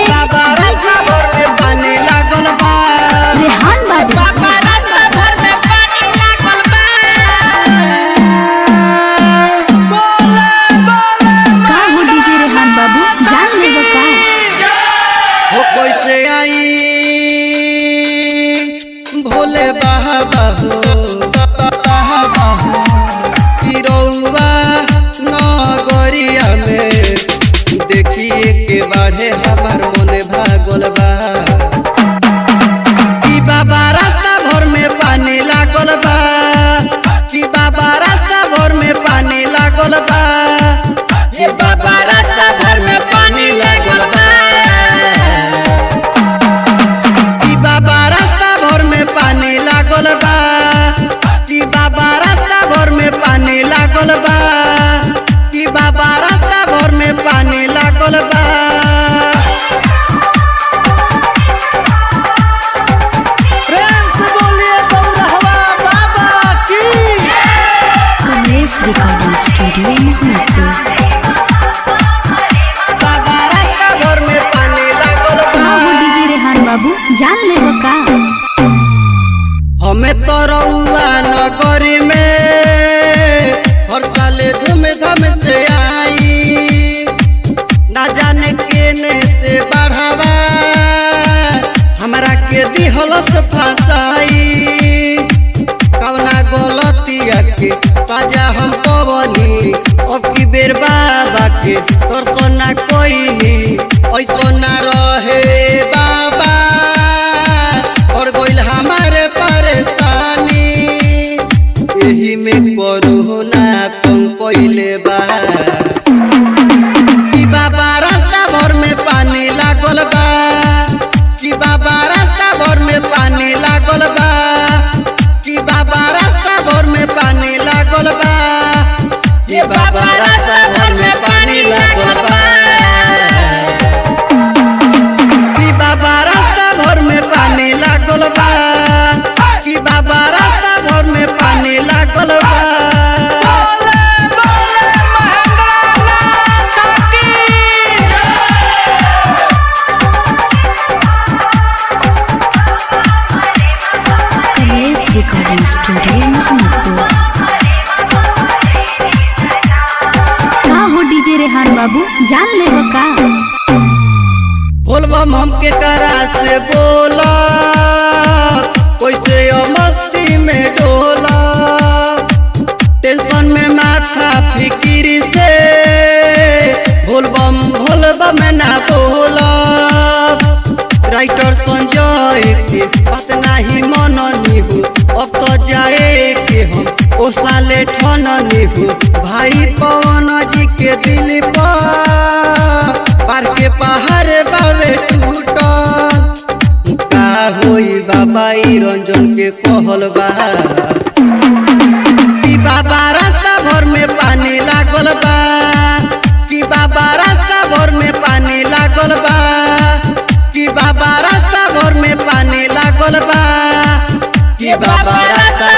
बाबा रास्ता भर में पानी लागल बा। रेहान बाबू बाबा रास्ता भर में पानी लागल बा। का हो डीजे रेहान बाबू जान लेबो का हो कैसे आई भोले बाबा हो तिरौआ नगरिया में देखिए के बाढ़े हमार मन भागल बा। कि बाबा रास्ता भर में पानी लागल बा। कि बाबा रास्ता भर में पानी लागल बा। कि बाबा रास्ता भर में पानी लागल बा। कि बाबा रास्ता भर में पानी लागल बा। कि बाबा रास्ता भर में पानी लागल बा। कि बाबा रास्ता भर में पानी लागल बा। प्रेम से बोलिए बौरहवा बाबा की। Kamlesh recording studio Mohammadpur. बाबा रास्ता भर में पानी लागल बा। का हो डीजे रेहान बाबू जान लेबो का हमें तो रउआ नगरी में हर साले धूमधाम से आई। ना जाने केने से बढ़ावा हमरा के दिहलस फसाई। कवना गलतिया के साजा हम पवनी अब की बेर बाबा के दर्शन ना कोई ऐसा ना रहे बाबा और गोइल हमारे परेशानी। यही में कोरोना तुम कोइले बा। कि बाबा रास्ता भर में पानी लागल बा। कि बाबा रास्ता भर में पानी लागल बा। कि बाबा रास्ता भर में पानी लागल बा। कि बाबा रास्ता भर में पानी लागल बा। कि बाबा रास्ता भर में पानी लागल बा। कि बाबा रास्ता भर में पानी लागल बा। Kamlesh recording studio Mohammadpur. का हो डीजे रेहान बाबू जान लेबो का बोलबम हमके करा से बोला कैसे मस्ती में डोला। टेंशन में माथा फिकिर से बोलबम में ना बोला। राइटर संजय के बात नहीं मननी हो अब तो जाए के हम ओ साले ठननी हो। भाई पवन जी के दिल पर के पहाड़ बावे टूटल। का होई बाबा रंजन के कहल बा। कि बाबा रास्ता भर में पानी लागल बा। कि बाबा रास्ता भर में पानी लागल बा। कि बाबा रास्ता भर में पानी लागल बा। कि बाबा रास्ता